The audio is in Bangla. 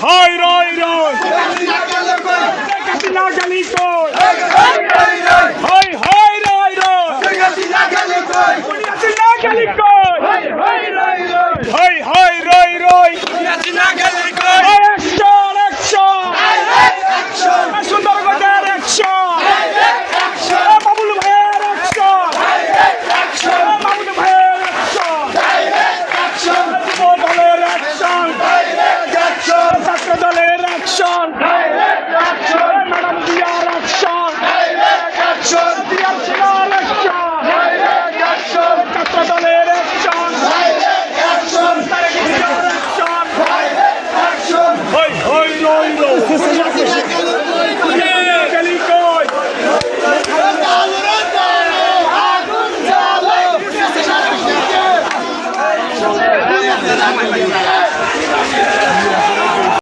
হাই রই রই কাটিলা গালি কই হাই হাই রই রই কাটিলা গালি কই হাই হাই রই রই কাটিলা গালি কই অ্যাকশন অ্যাকশন সুন্দরগড়ের অ্যাকশন বাবুল ভাইয়ের অ্যাকশন বাবুল ভাইয়ের অ্যাকশন দলের অ্যাকশন ছাত্র দলের অ্যাকশন ম্যাডাম দিয়ার অ্যাকশন দিয়ার ছিলার অ্যাকশন ছাত্র দলের অ্যাকশন তারেক জিয়ার অ্যাকশন হই হই রই রই